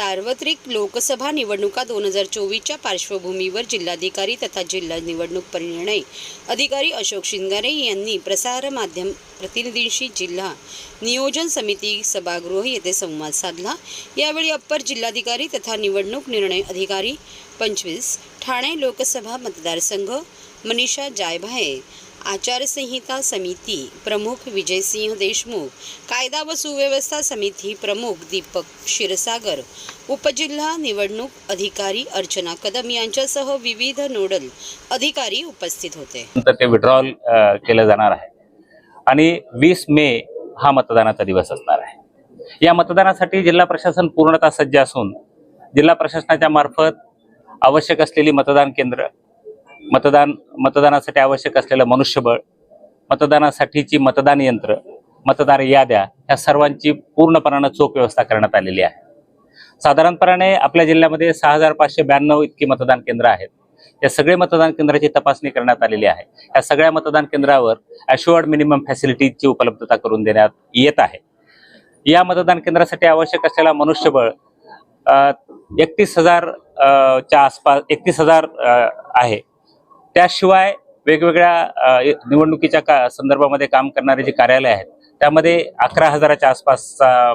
सार्वत्रिक लोकसभा निवडणुका 2024च्या पार्श्वभूमीवर जिल्हाधिकारी तथा जिल्हा निवडणूक परिनिर्णय अधिकारी अशोक शिंगारे यांनी प्रसार माध्यम प्रतिनिधींशी जिल्हा नियोजन समिती सभागृह येथे संवाद साधला। यावेळी अप्पर जिल्हाधिकारी तथा निवडणूक निर्णय अधिकारी 25 ठाणे लोकसभा मतदारसंघ मनीषा जायभाये, आचारसंहिता समिती प्रमुख विजयसिंह देशमुख, कायदा व सुव्यवस्था समिती प्रमुख दीपक क्षीरसागर, उपजिल्हा निवडणूक अधिकारी अर्चना कदम यांच्यासह विविध नोडल अधिकारी उपस्थित होते। ते विड्रॉल केलं जाणार आहे आणि 20 मे हा मतदानाचा दिवस असणार आहे। या मतदानासाठी जिल्हा प्रशासन पूर्णतः सज्ज असून जिल्हा प्रशासनाच्या मार्फत आवश्यक असलेली मतदान केंद्र, मतदानासाठी आवश्यक असलेलं मनुष्यबळ, मतदानासाठीची मतदान यंत्र, मतदार याद्या या सर्वांची पूर्णपणे चोख व्यवस्था करण्यात आलेली आहे। साधारणपणे आपल्या जिल्ह्यामध्ये 6592 इतकी मतदान केंद्र आहेत। या सगळे मतदान केंद्राची तपासणी करण्यात आलेली आहे। या सगळ्या मतदान केंद्रावर अश्युअर्ड मिनिमम फॅसिलिटीजची उपलब्धता करून देण्यात येत आहे। या मतदान केंद्रासाठी आवश्यक असलेला मनुष्यबळ 31,000 च्या आसपास 31,000 आहे। त्याशिवाय वेगवेगळ्या निवडणुकीच्या संदर्भामध्ये काम करणारे जे कार्यालय आहेत त्यामध्ये 11,000च्या आसपासचा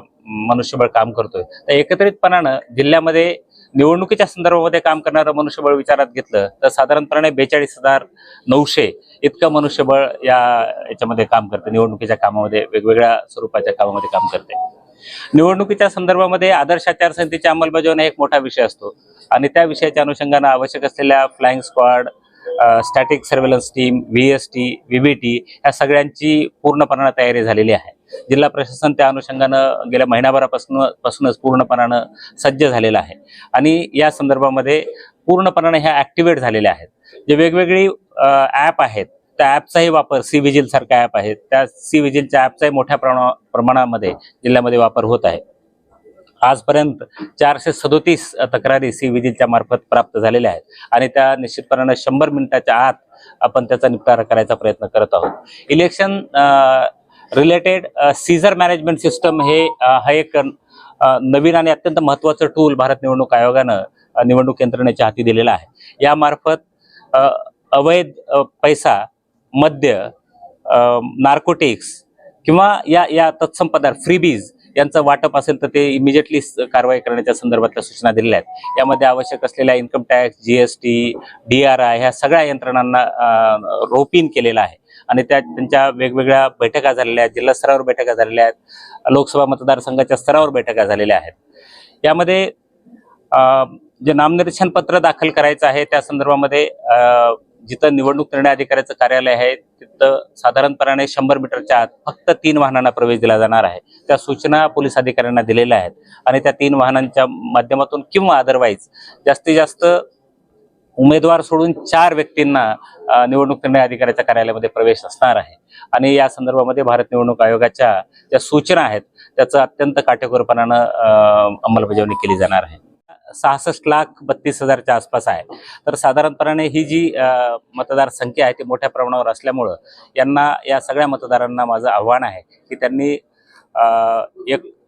मनुष्यबळ काम करतोय। तर एकत्रितपणाने जिल्ह्यामध्ये निवडणुकीच्या संदर्भामध्ये काम करणारं मनुष्यबळ विचारात घेतलं तर साधारणपणे 42,900 इतकं मनुष्यबळ याच्यामध्ये काम करते। निवडणुकीच्या कामामध्ये वेगवेगळ्या स्वरूपाच्या कामामध्ये काम करते। निवडणुकीच्या संदर्भामध्ये आदर्श आचारसंहितेची अंमलबजावणी एक मोठा विषय असतो आणि त्या विषयाच्या अनुषंगाने आवश्यक असलेल्या flying squad, static surveillance team, VST, VBT या सगळ्यांची पूर्णपणे तयारी झालेली आहे। जिल्हा प्रशासन त्या अनुषंगाने गेल्या महिनाभरापासूनच पूर्णपणे सज्ज झालेलं आहे आणि या संदर्भामध्ये पूर्णपणे ह्या ऍक्टिव्हेट झालेल्या आहेत। जे वेगवेगळी ॲप आहेत त्या ॲपचाही वापर, सी विजिल सारखा ॲप आहे, त्या सी विजिलच्या ॲपचाही मोठ्या प्रमाणामध्ये जिल्ह्यामध्ये वापर होत आहे। आजपर्यंत 437 तक्रारी सी विजिलच्या मार्फत प्राप्त झालेल्या आहेत आणि त्या निश्चितपणे 100 मिनिटाच्या आत आपण त्याचा निपटारा करायचा प्रयत्न करत आहोत। Election related seizure management system हा एक नवीन आणि अत्यंत महत्त्वाचं टूल भारत निवडणूक आयोगानं निवडणूक यंत्रणेच्या हाती दिलेला आहे। या मार्फत अवैध पैसा, मद्य, नार्कोटिक्स किंवा या तत्सम पदार्थ, फ्रीबीज यांचं वाटप असेल तर ते इमिजिएटली कारवाई करण्याच्या संदर्भातल्या सूचना दिलेल्या आहेत। यामध्ये आवश्यक असलेल्या इन्कम टॅक्स, GST, DRI ह्या सगळ्या यंत्रणांना रोपीन केलेला आहे आणि त्यांच्या वेगवेगळ्या बैठका झालेल्या आहेत। जिल्हा स्तरावर बैठका झालेल्या आहेत, लोकसभा मतदारसंघाच्या स्तरावर बैठका झालेल्या आहेत। यामध्ये जे नामनिर्देशन पत्र दाखल करायचं आहे त्या संदर्भामध्ये जिथं निवडणूक निर्णय अधिकाऱ्याचं कार्यालय आहे तिथं साधारणपणे 100 मीटरच्या आत फक्त 3 वाहनांना प्रवेश दिला जाणार आहे। त्या सूचना पोलीस अधिकाऱ्यांना दिलेल्या आहेत आणि त्या 3 वाहनांच्या माध्यमातून किंवा अदरवाईज जास्तीत जास्त उमेदवार सोडून 4 व्यक्तींना निवडणूक निर्णय अधिकाऱ्याच्या कार्यालयामध्ये प्रवेश असणार आहे आणि या संदर्भामध्ये भारत निवडणूक आयोगाच्या ज्या सूचना आहेत त्याचं अत्यंत काटेकोरपणाने अंमलबजावणी केली जाणार आहे। 66,32,000च्या आसपास आहे। तर साधारणपणे ही जी मतदार संख्या आहे ती मोठ्या प्रमाणावर असल्यामुळं या सगळ्या मतदारांना माझं आव्हान आहे की त्यांनी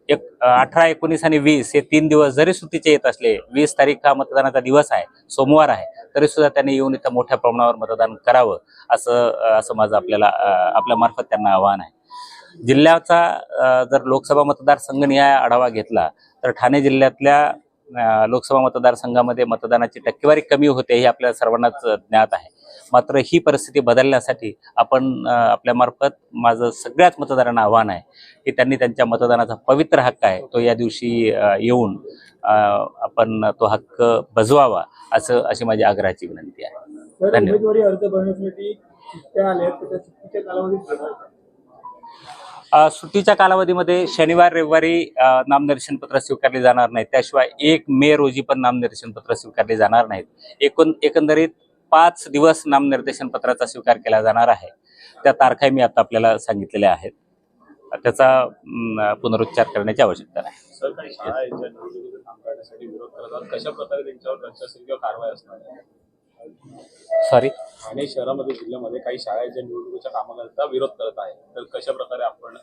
18, 19 आणि 20 हे 3 दिवस जरी सुट्टीचे येत असले, 20 तारीख हा मतदानाचा दिवस आहे, सोमवार आहे, तरी सुद्धा त्यांनी येऊन इथं मोठ्या प्रमाणावर मतदान करावं असं माझं आपल्या मार्फत त्यांना आव्हान आहे। जिल्ह्याचा जर लोकसभा मतदारसंघनिहाय आढावा घेतला तर ठाणे जिल्ह्यातल्या लोकसभा मतदारसंघामध्ये मतदानाची टक्केवारी कमी होते हे आपल्या सर्वांनाच ज्ञात आहे। मात्र ही परिस्थिती बदलण्यासाठी आपण आपल्या मार्फत माझं सगळ्याच मतदारांना आव्हान आहे की त्यांनी त्यांच्या मतदानाचा पवित्र हक्क आहे तो या दिवशी येऊन आपण तो हक्क बजवावा अशी माझी आग्रहाची विनंती आहे। धन्यवाद। सुट्टीच्या कालावधीमध्ये शनिवार, रविवारी नामनिर्देशन पत्र स्वीकारले जाणार नाहीत। त्याशिवाय 1 मे रोजी पण नामनिर्देशन पत्र स्वीकारले जाणार नाहीत। एकंदरीत 5 दिवस नामनिर्देशन पत्राचा स्वीकार केला जाणार आहे। त्या तारखा मी आता आपल्याला सांगितलेल्या आहेत, त्याचा पुनरुच्चार करण्याची आवश्यकता नाही। सॉरी, ठाणे शहरामध्ये जिल्ह्यामध्ये काही शाळा ज्या निवडणुकीच्या कामाला विरोध करत आहे, तर कशा प्रकारे आपण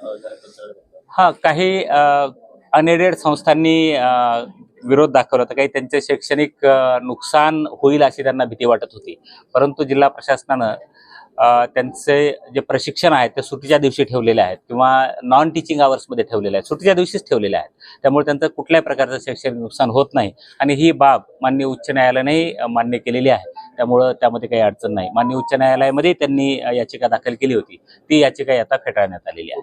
काही अनएडेड संस्थांनी विरोध दाखवला तर काही त्यांचे शैक्षणिक नुकसान होईल अशी त्यांना भीती वाटत होती. परंतु जिल्हा प्रशासनानं त्यांचे जे प्रशिक्षण आहे ते सुट्टीच्या दिवशी ठेवलेले आहेत किंवा नॉन टीचिंग आवर्समध्ये ठेवलेले आहेत, सुट्टीच्या दिवशीच ठेवलेले आहेत. त्यामुळे त्यांचं कुठल्याही प्रकारचं शैक्षणिक नुकसान होत नाही आणि ही बाब माननीय उच्च न्यायालयाने मान्य केलेली आहे. त्यामुळं त्यामध्ये काही अडचण नाही. माननीय उच्च न्यायालयामध्ये त्यांनी याचिका दाखल केली होती, ती याचिका आता फेटाळण्यात आलेली आहे.